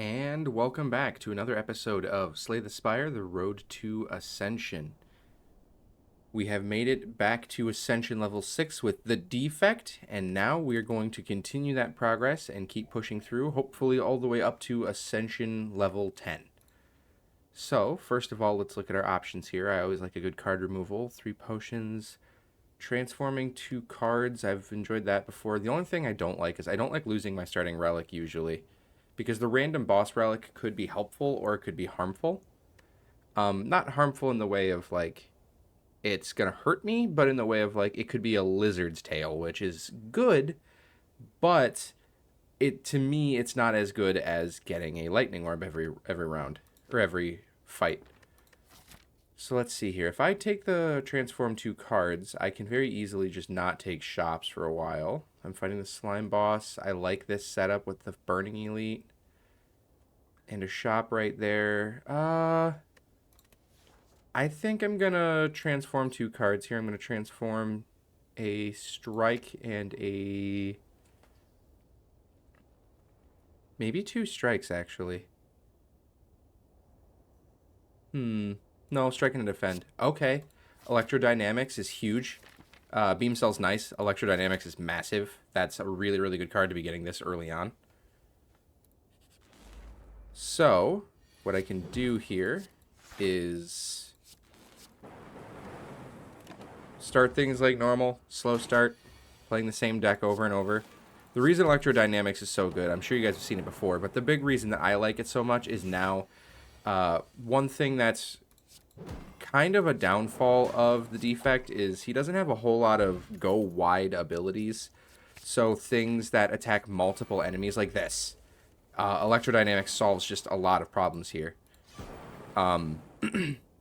And welcome back to another episode of Slay the Spire, the Road to Ascension. We have made it back to Ascension level 6 with the defect, and now we are going to continue that progress and keep pushing through, hopefully all the way up to Ascension level 10. So, first of all, let's look at our options here. I always like a good card removal. 3 potions, transforming 2 cards. I've enjoyed that before. The only thing I don't like is I don't like losing my starting relic usually, because the random boss relic could be helpful or it could be harmful. Not harmful in the way of like it's gonna hurt me, but in the way of like it could be a lizard's tail, which is good, but it to me it's not as good as getting a lightning orb every round or every fight. So let's see here. If I take the transform 2 cards, I can very easily just not take shops for a while. I'm fighting the slime boss. I like this setup with the burning elite. And a shop right there. I think I'm gonna transform 2 cards here. I'm gonna transform a strike and a... maybe 2 strikes, actually. No, strike and defend. Okay. Electrodynamics is huge. Beam Cell's nice. Electrodynamics is massive. That's a really, really good card to be getting this early on. So, what I can do here is start things like normal, slow start, playing the same deck over and over. The reason Electrodynamics is so good, I'm sure you guys have seen it before, but the big reason that I like it so much is now one thing that's kind of a downfall of the defect is he doesn't have a whole lot of go wide abilities. So things that attack multiple enemies like this. Electrodynamics solves just a lot of problems here.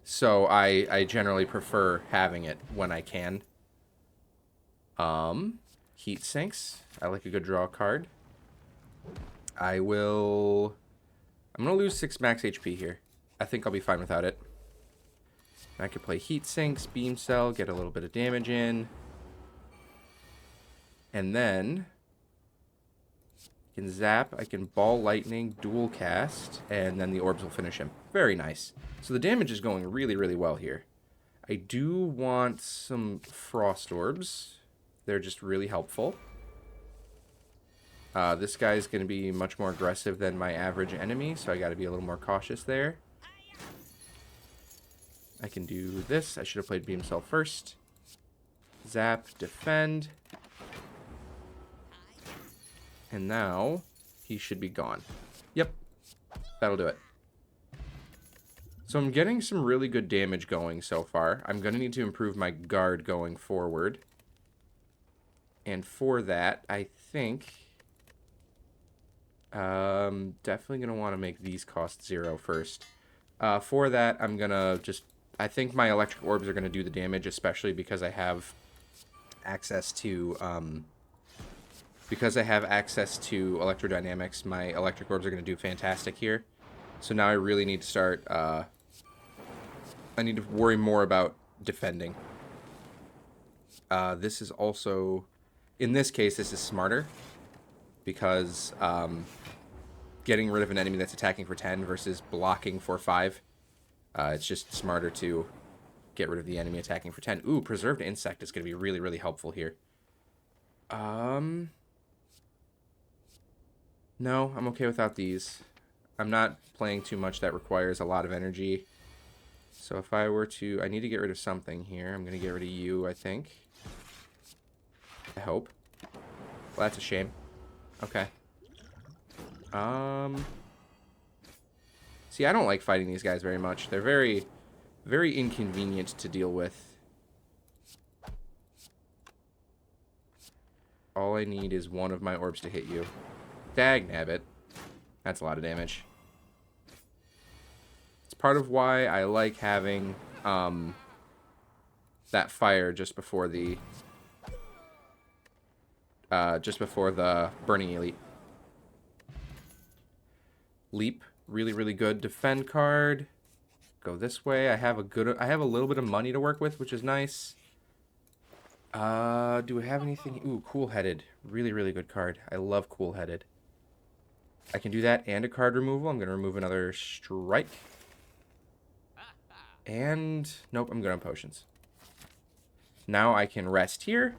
So I generally prefer having it when I can. Heat sinks. I like a good draw card. I'm going to lose 6 max HP here. I think I'll be fine without it. I could play heat sinks, beam cell, get a little bit of damage in. And then I can zap, I can ball lightning, dual cast, and then the orbs will finish him. Very nice. So the damage is going really, really well here. I do want some frost orbs. They're just really helpful. This guy's going to be much more aggressive than my average enemy, so I got to be a little more cautious there. I can do this. I should have played Beam Cell first. Zap, defend. And now he should be gone. Yep, that'll do it. So I'm getting some really good damage going so far. I'm going to need to improve my guard going forward. And for that, I think... definitely going to want to make these cost 0 first. For that, I'm going to just... I think my electric orbs are going to do the damage, especially because I have access to... because I have access to electrodynamics, my electric orbs are going to do fantastic here. So now I really need to start... I need to worry more about defending. This is also... in this case, this is smarter. Because getting rid of an enemy that's attacking for 10 versus blocking for 5. It's just smarter to get rid of the enemy attacking for 10. Ooh, Preserved Insect is going to be really, really helpful here. No, I'm okay without these. I'm not playing too much that requires a lot of energy. So if I were to... I need to get rid of something here. I'm going to get rid of you, I think. I hope. Well, that's a shame. Okay. See, I don't like fighting these guys very much. They're very, very inconvenient to deal with. All I need is one of my orbs to hit you. Dagnabbit. That's a lot of damage. It's part of why I like having that fire just before the burning elite. Leap, really, really good. Defend card. Go this way. I have a little bit of money to work with, which is nice. Do we have anything? Ooh, Cool-Headed. Really, really good card. I love Cool-Headed. I can do that and a card removal. I'm going to remove another strike. And nope, I'm good on potions. Now I can rest here.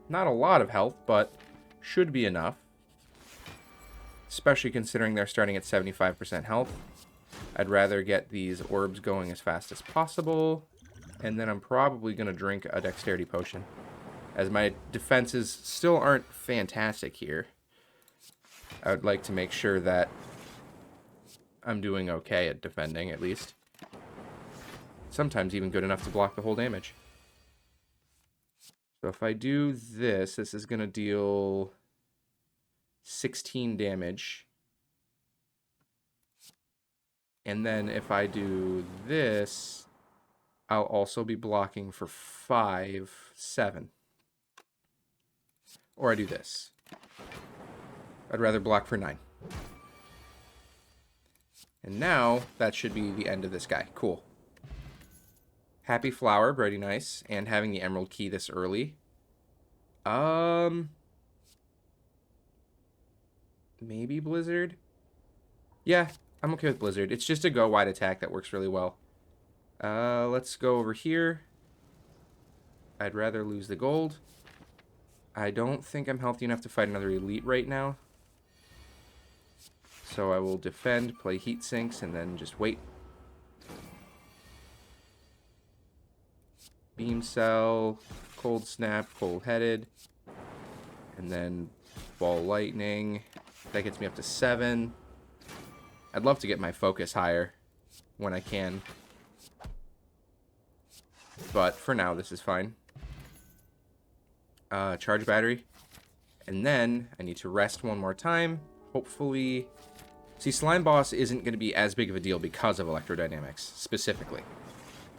Not a lot of health, but should be enough. Especially considering they're starting at 75% health. I'd rather get these orbs going as fast as possible. And then I'm probably going to drink a dexterity potion, as my defenses still aren't fantastic here. I would like to make sure that I'm doing okay at defending, at least. Sometimes even good enough to block the whole damage. So if I do this, this is going to deal 16 damage. And then if I do this, I'll also be blocking for 5, 7. Or I do this. I'd rather block for 9. And now, that should be the end of this guy. Cool. Happy Flower, pretty nice. And having the Emerald Key this early. Maybe Blizzard? Yeah, I'm okay with Blizzard. It's just a go-wide attack that works really well. Let's go over here. I'd rather lose the gold. I don't think I'm healthy enough to fight another elite right now. So I will defend, play heat sinks, and then just wait. Beam Cell, Cold Snap, Cold Headed, and then Ball Lightning. That gets me up to 7. I'd love to get my focus higher when I can. But for now, this is fine. Charge battery. And then I need to rest one more time. Hopefully... See, Slime Boss isn't going to be as big of a deal because of electrodynamics, specifically.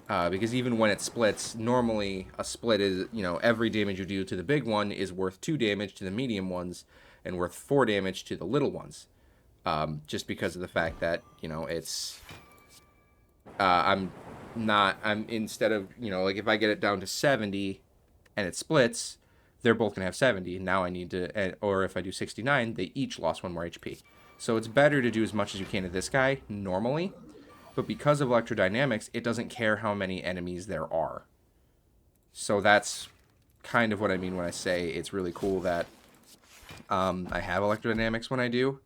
Because even when it splits, normally a split is, you know, every damage you do to the big one is worth 2 damage to the medium ones and worth 4 damage to the little ones. Just because of the fact that, you know, it's... instead of, you know, like if I get it down to 70 and it splits, they're both going to have 70. Now I need to, or if I do 69, they each lost 1 more HP. So it's better to do as much as you can to this guy, normally. But because of electrodynamics, it doesn't care how many enemies there are. So that's kind of what I mean when I say it's really cool that I have electrodynamics when I do.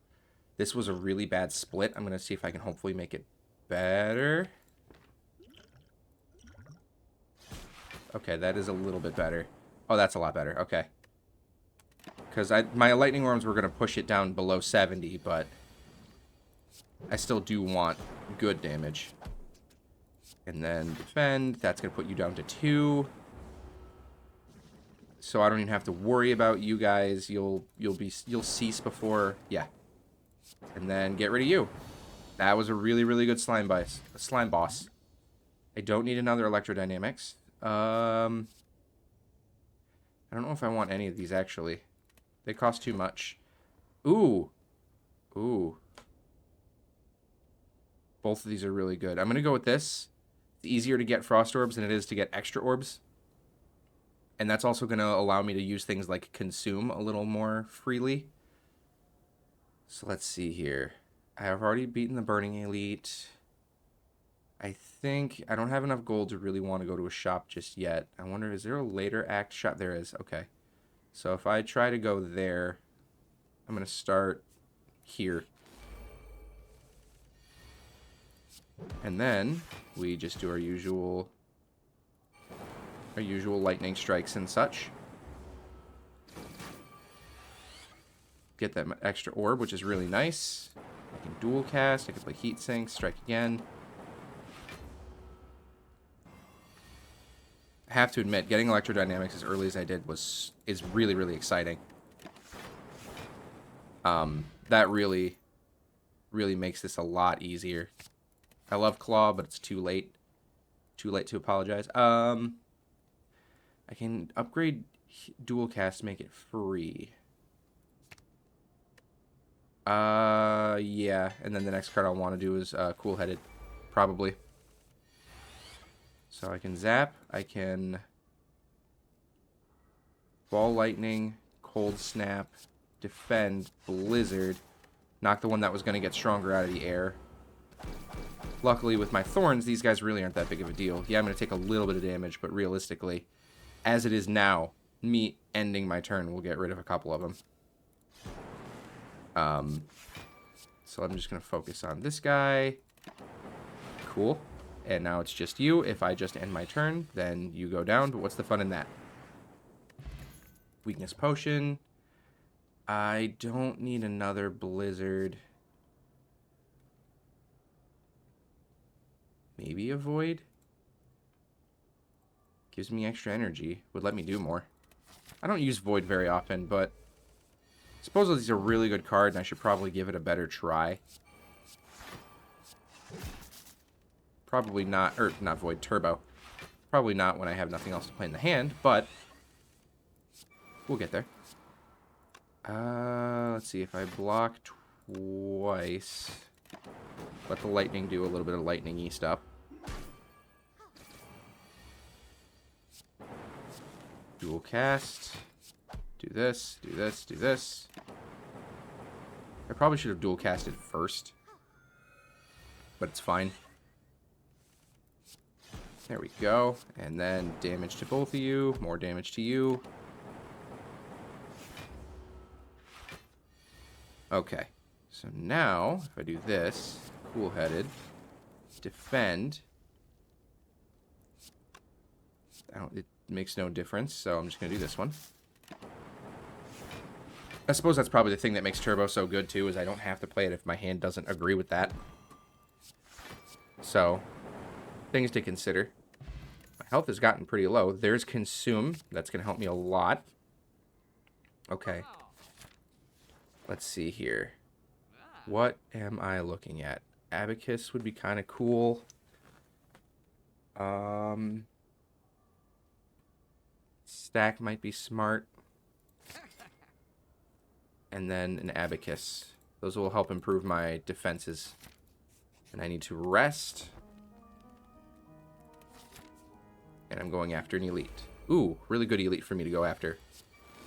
This was a really bad split. I'm going to see if I can hopefully make it better. Okay, that is a little bit better. Oh, that's a lot better. Okay. Because my lightning worms were going to push it down below 70, but I still do want good damage. And then defend. That's going to put you down to 2. So I don't even have to worry about you guys. You'll cease before... Yeah. And then get rid of you. That was a really, really good slime boss. I don't need another electrodynamics. I don't know if I want any of these, actually. They cost too much. Ooh. Ooh. Both of these are really good. I'm going to go with this. It's easier to get frost orbs than it is to get extra orbs. And that's also going to allow me to use things like consume a little more freely. So let's see here. I have already beaten the Burning Elite. I think I don't have enough gold to really want to go to a shop just yet. I wonder, is there a later act shop? There is. Okay. So if I try to go there, I'm going to start here. And then we just do our usual lightning strikes and such. Get that extra orb, which is really nice. I can dual cast. I can play heat sink, strike again. I have to admit, getting electrodynamics as early as I did is really, really exciting. That really makes this a lot easier. I love Claw, but it's too late. Too late to apologize. I can upgrade dual cast to make it free. Yeah. And then the next card I want to do is Cool Headed. Probably. So I can zap. I can Ball Lightning, Cold Snap, defend, Blizzard, Knock the one that was going to get stronger out of the air. Luckily, with my thorns, these guys really aren't that big of a deal. Yeah, I'm going to take a little bit of damage, but realistically, as it is now, me ending my turn will get rid of a couple of them. So I'm just going to focus on this guy. Cool. And now it's just you. If I just end my turn, then you go down. But what's the fun in that? Weakness potion. I don't need another blizzard. Maybe a void? Gives me extra energy. Would let me do more. I don't use void very often, but supposedly it's a really good card, and I should probably give it a better try. Probably not, or not void, turbo. Probably not when I have nothing else to play in the hand, but we'll get there. Let's see, if I block twice, let the lightning do a little bit of lightning-y stuff. Dual cast. Do this, do this, do this. I probably should have dual casted first, but it's fine. There we go. And then damage to both of you, more damage to you. Okay, so now, if I do this, cool-headed, defend, it makes no difference, so I'm just going to do this one. I suppose that's probably the thing that makes Turbo so good, too, is I don't have to play it if my hand doesn't agree with that. So, things to consider. My health has gotten pretty low. There's Consume. That's going to help me a lot. Okay. Let's see here. What am I looking at? Abacus would be kind of cool. Stack might be smart. And then an Abacus. Those will help improve my defenses. And I need to rest. And I'm going after an Elite. Ooh, really good Elite for me to go after.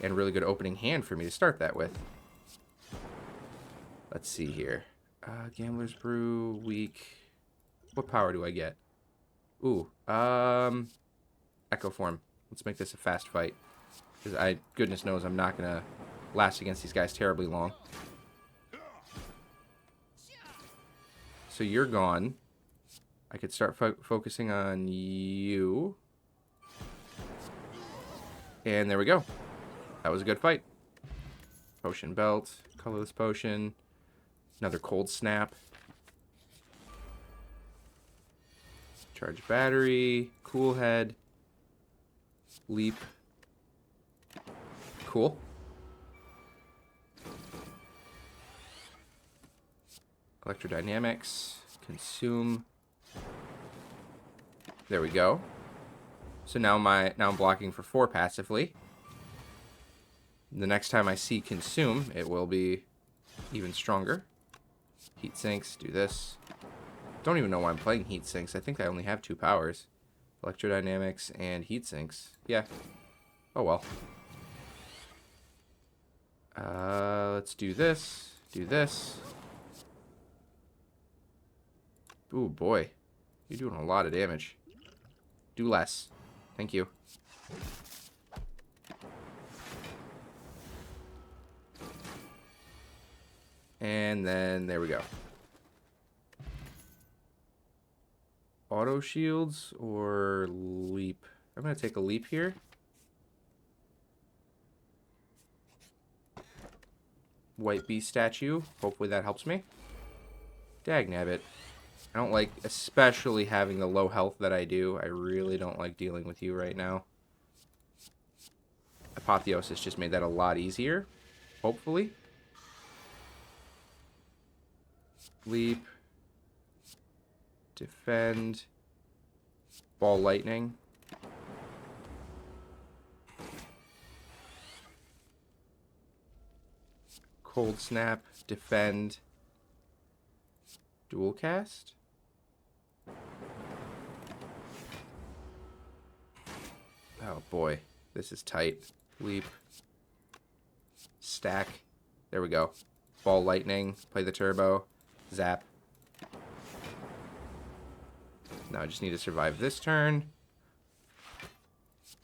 And really good opening hand for me to start that with. Let's see here. Gambler's Brew, weak. What power do I get? Ooh, Echo Form. Let's make this a fast fight. Because goodness knows I'm not going to last against these guys terribly long. So you're gone. I could start focusing on you. And there we go. That was a good fight. Potion belt, colorless potion. Another cold snap. Charge battery. Cool head. Leap. Cool. Electrodynamics. Consume. There we go. So now I'm blocking for 4 passively. The next time I see Consume, it will be even stronger. Heat sinks, do this. Don't even know why I'm playing heat sinks. I think I only have 2 powers. Electrodynamics and heat sinks. Yeah. Oh well. Let's do this. Do this. Ooh, boy. You're doing a lot of damage. Do less. Thank you. And then, there we go. Auto shields or leap? I'm going to take a leap here. White beast statue. Hopefully that helps me. Dagnabbit. I don't like, especially having the low health that I do. I really don't like dealing with you right now. Apotheosis just made that a lot easier. Hopefully. Leap. Defend. Ball lightning. Cold snap. Defend. Dual cast. Oh boy, this is tight. Leap. Stack. There we go. Ball lightning. Play the turbo. Zap. Now I just need to survive this turn.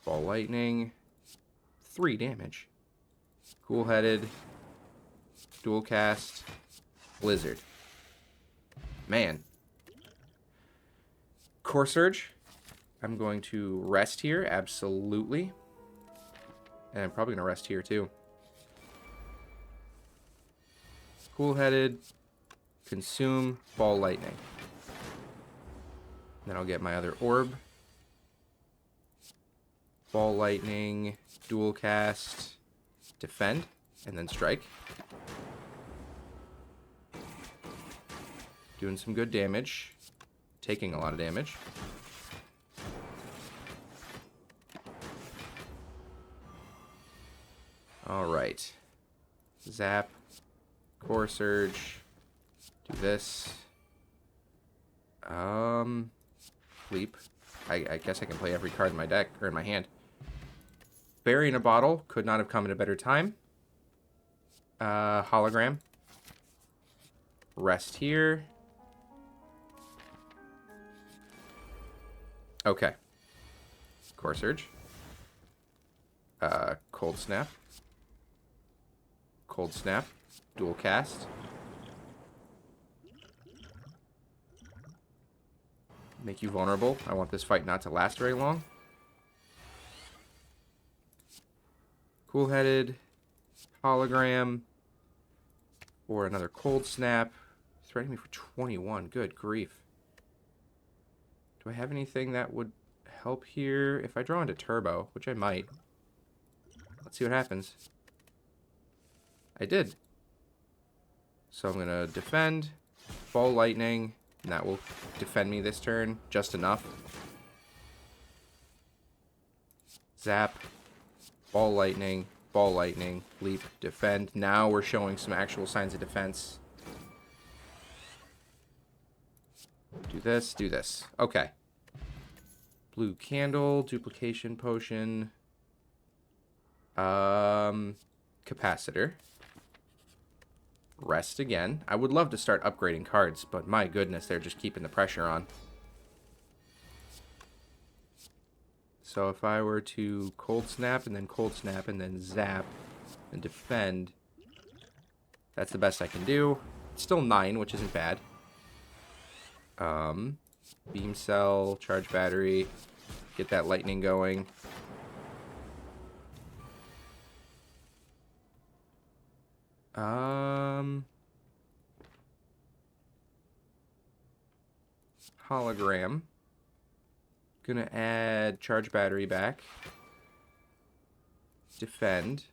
Ball lightning. 3 damage. Cool-headed. Dual cast. Blizzard. Man. Core Surge. I'm going to rest here, absolutely. And I'm probably going to rest here too. Cool-headed. Consume. Ball lightning. Then I'll get my other orb. Ball lightning. Dual cast. Defend. And then strike. Doing some good damage. Taking a lot of damage. Alright. Zap. Core Surge. Do this. Leap. I guess I can play every card in my deck, or in my hand. Berry in a Bottle. Could not have come at a better time. Hologram. Rest here. Okay. Core Surge. Cold Snap. Cold Snap. Dual cast. Make you vulnerable. I want this fight not to last very long. Cool-headed. Hologram. Or another Cold Snap. Threatening me for 21. Good grief. Do I have anything that would help here? If I draw into Turbo, which I might. Let's see what happens. I did. So I'm going to defend. Ball lightning. And that will defend me this turn. Just enough. Zap. Ball lightning. Ball lightning. Leap. Defend. Now we're showing some actual signs of defense. Do this. Do this. Okay. Blue candle. Duplication potion. Capacitor. Rest again. I would love to start upgrading cards, but my goodness, they're just keeping the pressure on. So if I were to Cold Snap and then Zap and defend, that's the best I can do. It's still 9, which isn't bad. Beam Cell, Charge Battery, get that lightning going. Hologram. Gonna add Charge Battery back. Defend.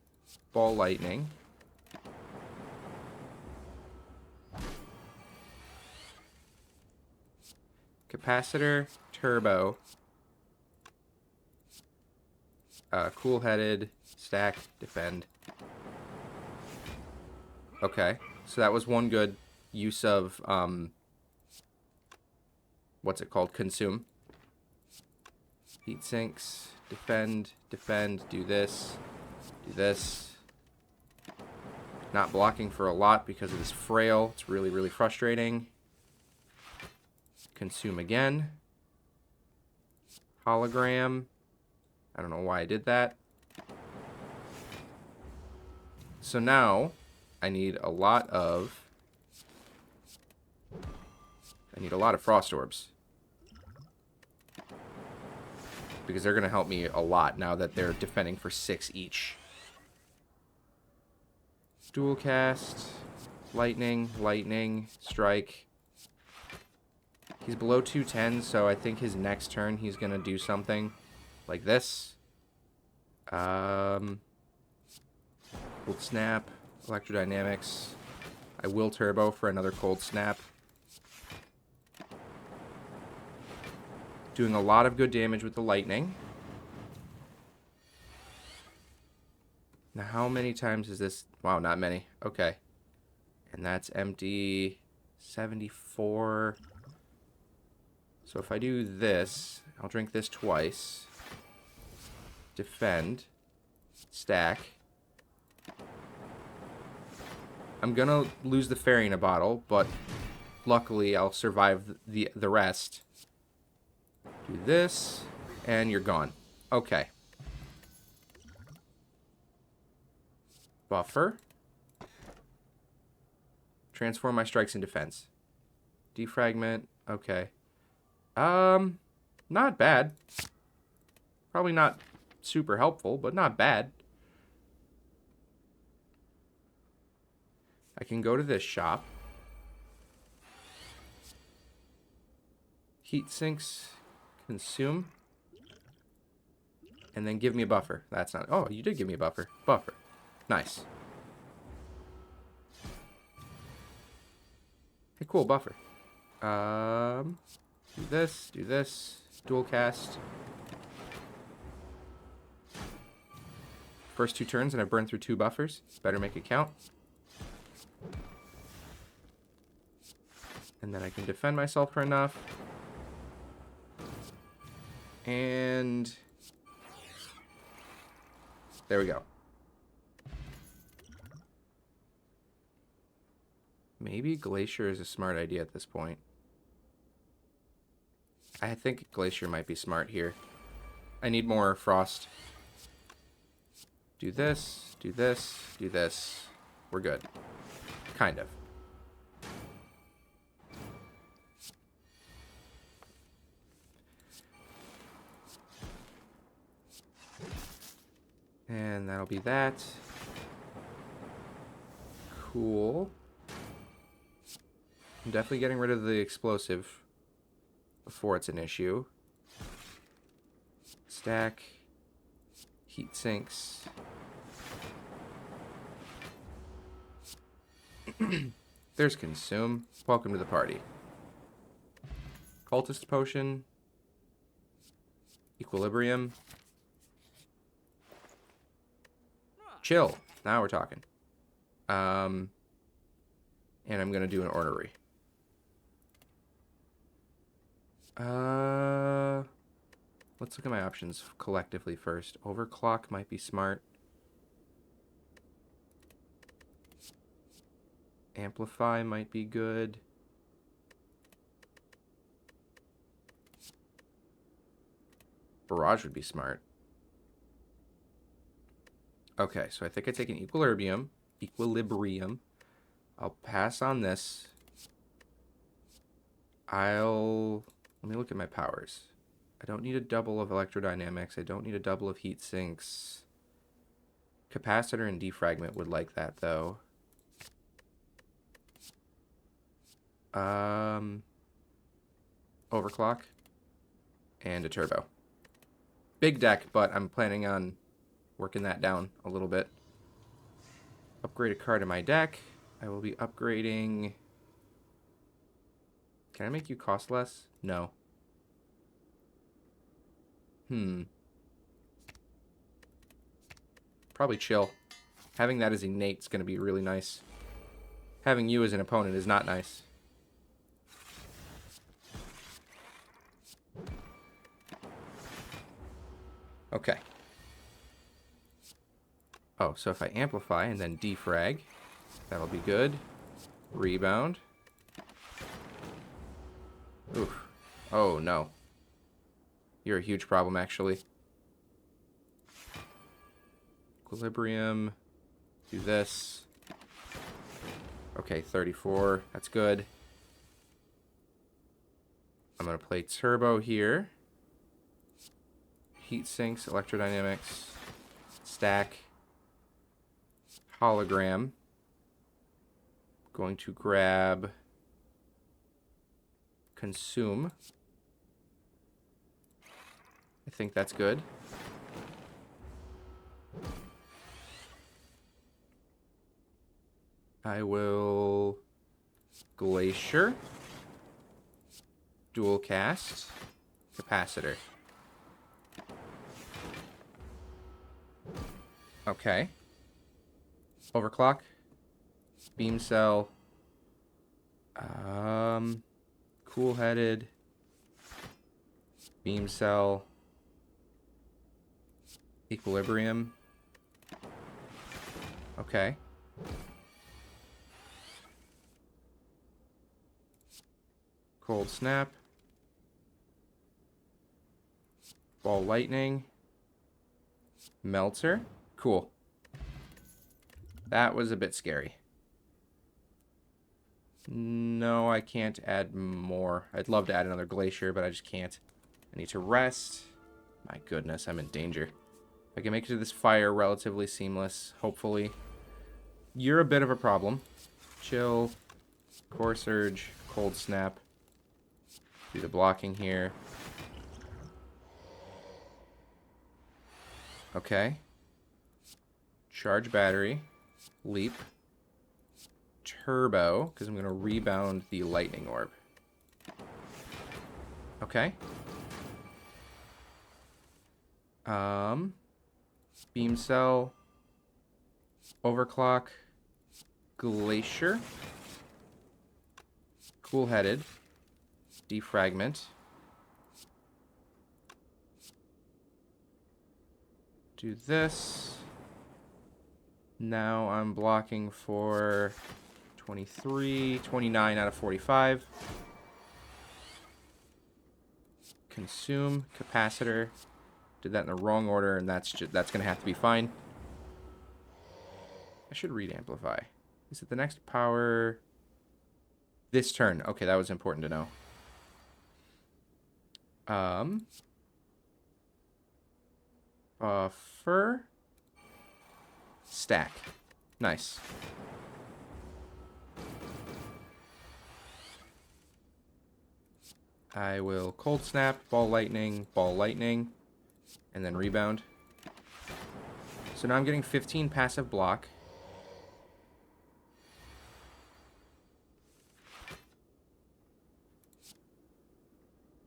Ball lightning. Capacitor. Turbo. Cool-headed. Stack. Defend. Okay, so that was one good use of, what's it called? Consume. Heat sinks, defend, do this, do this. Not blocking for a lot because it is frail. It's really, really frustrating. Consume again. Hologram. I don't know why I did that. So now I need a lot of Frost Orbs. Because they're going to help me a lot now that they're defending for 6 each. Dual cast. Lightning. Lightning. Strike. He's below 210, so I think his next turn he's going to do something like this. Cold Snap. Electrodynamics. I will Turbo for another Cold Snap. Doing a lot of good damage with the lightning. Now, how many times is this? Wow, not many. Okay. And that's empty. 74. So if I do this, I'll drink this twice. Defend. Stack. I'm gonna lose the fairy in a bottle, but luckily I'll survive the rest. Do this, and you're gone. Okay. Buffer. Transform my strikes in defense. Defragment. Okay. Not bad. Probably not super helpful, but not bad. I can go to this shop. Heat sinks. Consume. And then give me a buffer. That's not... Oh, you did give me a buffer. Buffer. Nice. Okay, cool. Buffer. Do this. Do this. Dual cast. First 2 turns and I've burned through 2 buffers. Better make it count. And then I can defend myself for enough. And... there we go. Maybe Glacier is a smart idea at this point. I think Glacier might be smart here. I need more Frost. Do this, do this, do this. We're good. Kind of. And that'll be that. Cool. I'm definitely getting rid of the explosive before it's an issue. Stack. Heat sinks. There's Consume. Welcome to the party. Cultist Potion. Equilibrium. Chill. Now we're talking. And I'm going to do an ornery. Let's look at my options collectively first. Overclock might be smart. Amplify might be good. Barrage would be smart. Okay, so I think I take an Equilibrium. I'll pass on this. Let me look at my powers. I don't need a double of electrodynamics. I don't need a double of heat sinks. Capacitor and defragment would like that, though. Overclock. And a turbo. Big deck, but I'm planning on working that down a little bit. Upgrade a card in my deck. I will be upgrading... Can I make you cost less? No. Probably chill. Having that as innate is going to be really nice. Having you as an opponent is not nice. Okay. Oh, so if I amplify and then defrag, that'll be good. Rebound. Oof. Oh, no. You're a huge problem, actually. Equilibrium. Do this. Okay, 34. That's good. I'm going to play turbo here. Heat sinks, electrodynamics. Stack. Hologram. Going to grab... Consume. I think that's good. I will Glacier. Dual cast. Capacitor. Okay. Overclock. Beam cell. Cool-headed. Beam cell. Equilibrium. Okay. Cold snap. Ball lightning. Melter. Cool. That was a bit scary. No, I can't add more. I'd love to add another glacier, but I just can't. I need to rest. My goodness, I'm in danger. If I can make it to this fire relatively seamless, hopefully. You're a bit of a problem. Chill. Core surge. Cold snap. Do the blocking here. Okay. Charge battery. Leap. Turbo, because I'm going to rebound the lightning orb. Okay. Beam cell. Overclock. Glacier. Cool-headed. Defragment. Do this. Now I'm blocking for 23, 29 out of 45. Consume capacitor. Did that in the wrong order, and that's gonna have to be fine. I should read amplify. Is it the next power? This turn. Okay, that was important to know. Buffer. Stack. Nice. I will cold snap, ball lightning, and then rebound. So now I'm getting 15 passive block.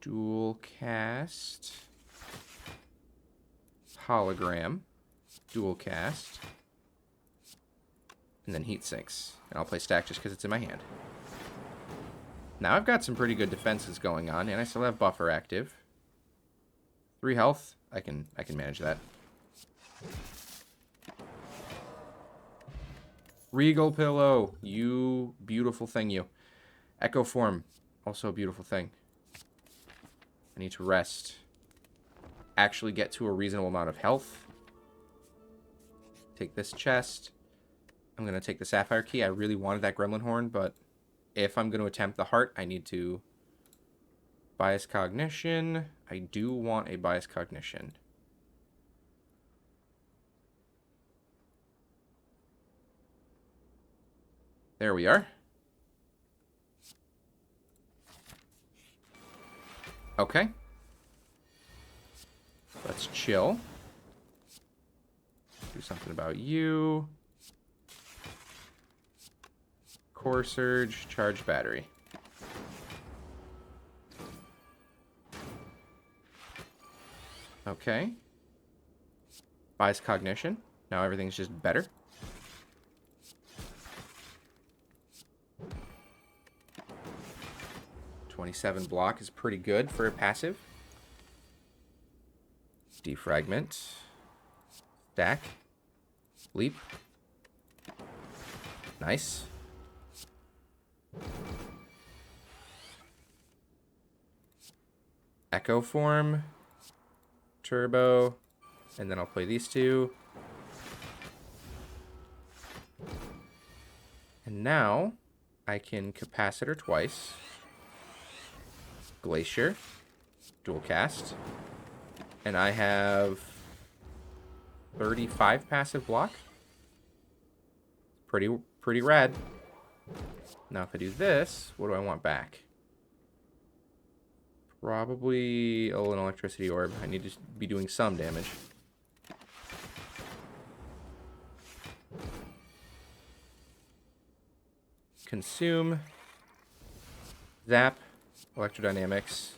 Dual cast. Hologram. Dual cast. And then heat sinks. And I'll play stack just because it's in my hand. Now I've got some pretty good defenses going on, and I still have buffer active. 3 health. I can manage that. Regal Pillow. You beautiful thing, you. Echo Form. Also a beautiful thing. I need to rest. Actually get to a reasonable amount of health. Take this chest. I'm going to take the Sapphire Key. I really wanted that Gremlin Horn, but if I'm going to attempt the heart, I need to bias cognition. I do want a bias cognition. There we are. Okay. Let's chill. Do something about you. Core surge, charge battery. Okay. Bias cognition. Now everything's just better. .27 block is pretty good for a passive. Defragment. Stack. Leap. Nice. Echo Form. Turbo. And then I'll play these two. And now I can capacitor twice. Glacier. Dual cast. And I have 35 passive block. Pretty rad. Now if I do this, what do I want back? Probably an electricity orb. I need to be doing some damage. Consume. Zap. Electrodynamics.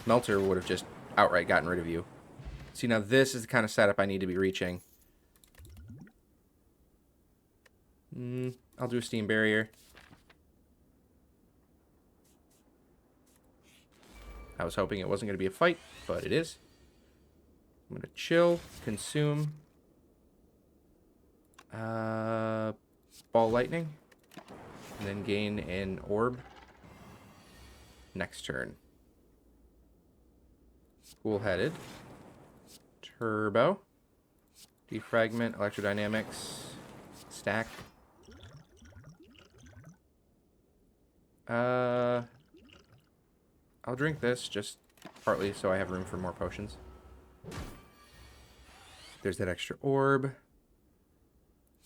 Melter would have just outright gotten rid of you. See, now this is the kind of setup I need to be reaching. I'll do a steam barrier. I was hoping it wasn't going to be a fight, but it is. I'm going to chill, consume. Ball lightning. And then gain an orb. Next turn. Cool-headed. Turbo. Defragment, electrodynamics. Stack. I'll drink this just partly so I have room for more potions. There's that extra orb.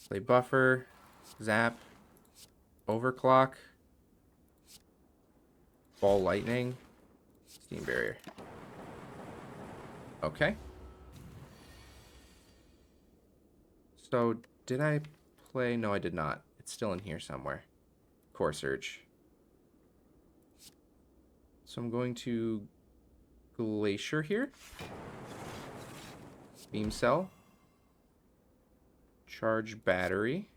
Play buffer. Zap. Overclock. Ball lightning. Steam barrier. Okay. So, did I play? No, I did not. It's still in here somewhere. Core Surge. So I'm going to Glacier here. Beam Cell. Charge Battery.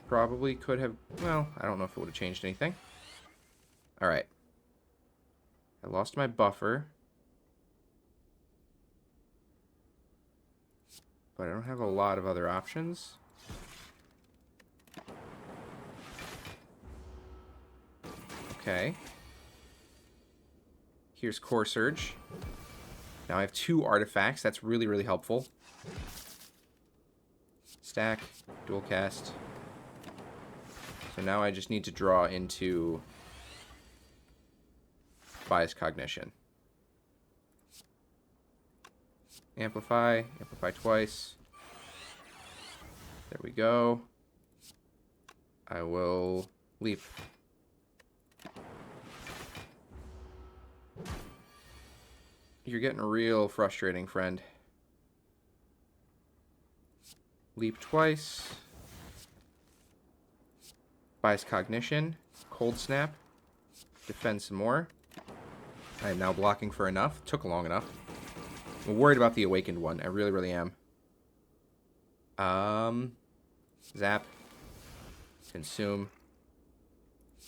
Probably could have... Well, I don't know if it would have changed anything. Alright. I lost my buffer. But I don't have a lot of other options. Okay. Here's Core Surge. Now I have 2 artifacts. That's really, really helpful. Stack. Dual cast. So now I just need to draw into Bias Cognition. Amplify. Amplify twice. There we go. I will leap. You're getting real frustrating, friend. Leap twice. Bias Cognition. Cold Snap. Defend some more. I am now blocking for enough. Took long enough. I'm worried about the Awakened one. I really, really am. Zap. Consume.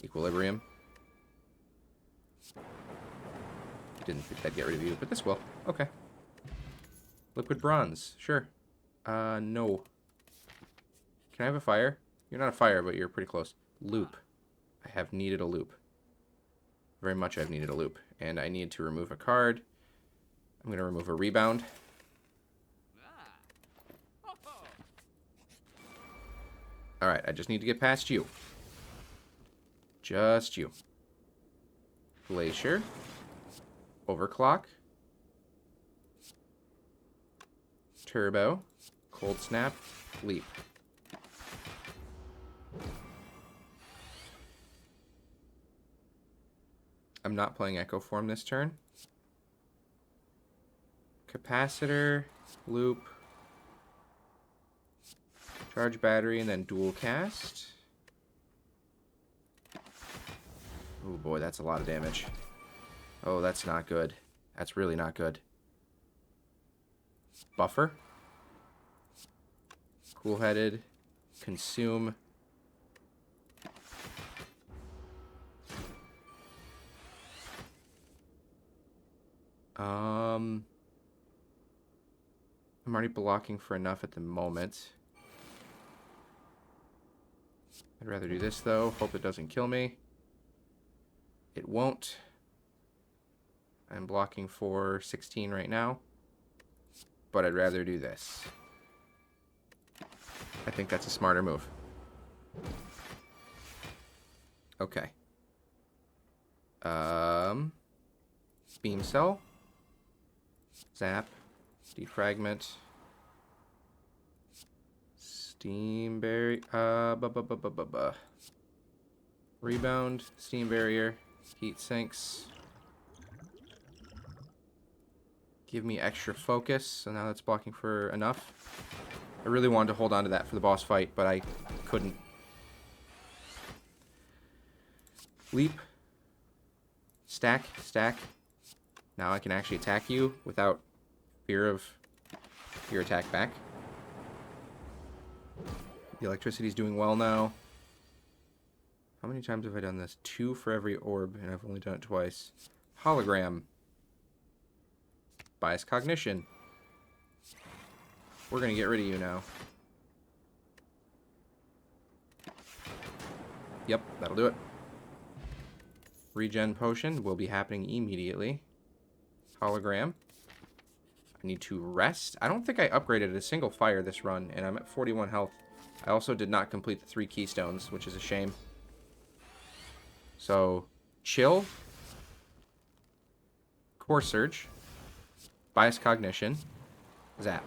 Equilibrium. Didn't think that'd get rid of you, but this will. Okay. Liquid Bronze. Sure. No. Can I have a fire? You're not a fire, but you're pretty close. Loop. I have needed a loop. Very much I've needed a loop. And I need to remove a card. I'm going to remove a rebound. Alright, I just need to get past you. Just you. Glacier. Overclock. Turbo. Cold Snap. Leap. I'm not playing Echo Form this turn. Capacitor. Loop. Charge Battery and then Dual Cast. Oh boy, that's a lot of damage. Oh, that's not good. That's really not good. Buffer. Cool-headed. Consume. I'm already blocking for enough at the moment. I'd rather do this, though. Hope it doesn't kill me. It won't. I'm blocking for 16 right now. But I'd rather do this. I think that's a smarter move. Okay. Beam Cell. Zap. Defragment. Steam Barrier. Rebound. Steam Barrier. Heat Sinks. Give me extra focus. So now that's blocking for enough. I really wanted to hold on to that for the boss fight, but I couldn't. Leap. Stack. Stack. Now I can actually attack you without fear of your attack back. The electricity's doing well now. How many times have I done this? 2 for every orb, and I've only done it twice. Hologram. Bias Cognition. We're going to get rid of you now. Yep, that'll do it. Regen potion will be happening immediately. Hologram. I need to rest. I don't think I upgraded a single fire this run, and I'm at 41 health. I also did not complete the 3 keystones, which is a shame. So, chill. Core surge. Bias cognition. Zap.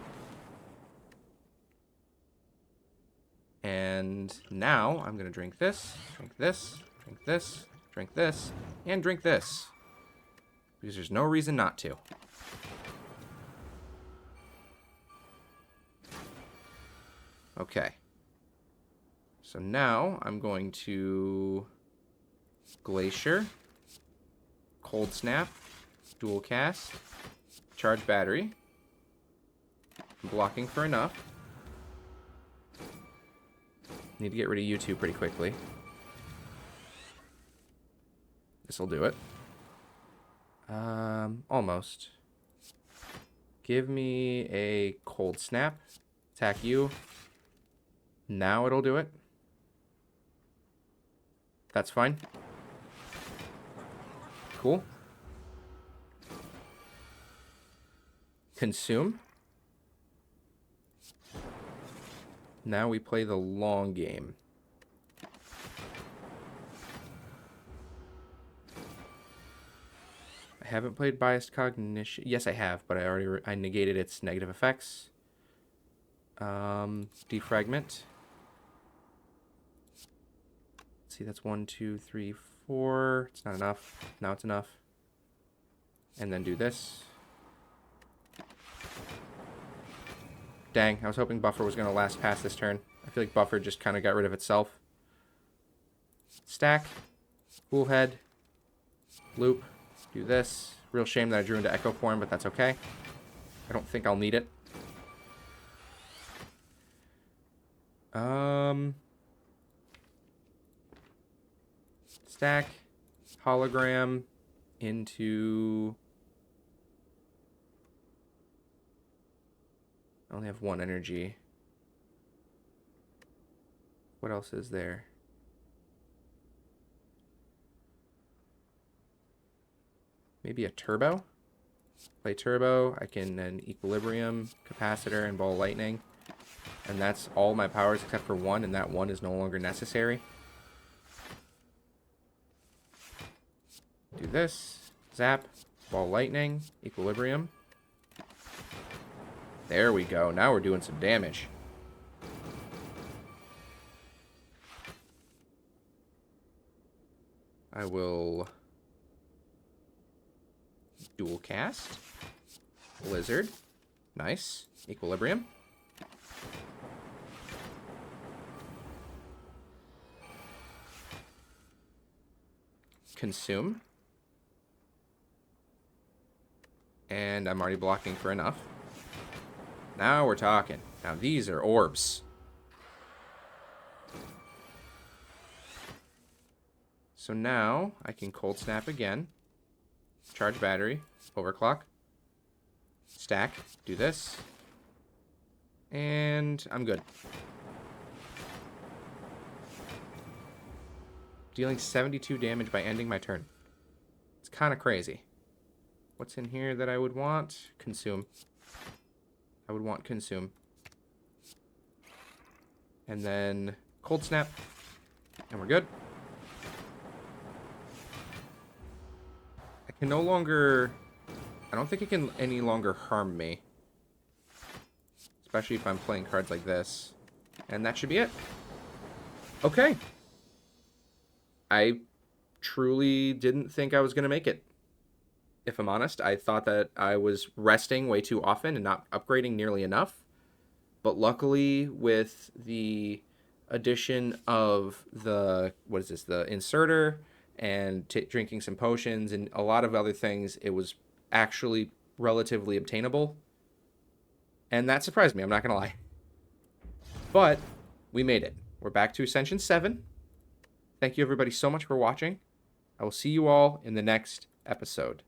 And now I'm going to drink this, drink this, drink this, drink this, and drink this. Because there's no reason not to. Okay. So now I'm going to Glacier, Cold Snap, Dual Cast, Charge Battery. I'm blocking for enough. Need to get rid of you two pretty quickly. This'll do it. Almost. Give me a Cold Snap. Attack you. Now it'll do it. That's fine. Cool. Consume. Now we play the long game. I haven't played Biased Cognition. Yes, I have, but I negated its negative effects. Defragment. Let's see, that's 1, 2, 3, 4. It's not enough. Now it's enough. And then do this. Dang, I was hoping Buffer was going to last past this turn. I feel like Buffer just kind of got rid of itself. Stack. Cool head. Loop. Do this. Real shame that I drew into Echo Form, but that's okay. I don't think I'll need it. Stack. Hologram. Into... I only have 1 energy. What else is there? Maybe a turbo? Play turbo. I can then equilibrium, capacitor, and ball lightning. And that's all my powers except for 1, and that 1 is no longer necessary. Do this. Zap. Ball lightning. Equilibrium. There we go. Now we're doing some damage. I will dual cast. Blizzard. Nice. Equilibrium. Consume. And I'm already blocking for enough. Now we're talking. Now these are orbs. So now I can cold snap again. Charge battery. Overclock. Stack. Do this. And I'm good. Dealing 72 damage by ending my turn. It's kind of crazy. What's in here that I would want? Consume. I would want consume. And then cold snap. And we're good. I can no longer... I don't think it can any longer harm me. Especially if I'm playing cards like this. And that should be it. Okay. I truly didn't think I was going to make it. If I'm honest, I thought that I was resting way too often and not upgrading nearly enough. But luckily, with the addition of the, what is this, the inserter and drinking some potions and a lot of other things, it was actually relatively obtainable. And that surprised me, I'm not going to lie. But we made it. We're back to Ascension 7. Thank you everybody so much for watching. I will see you all in the next episode.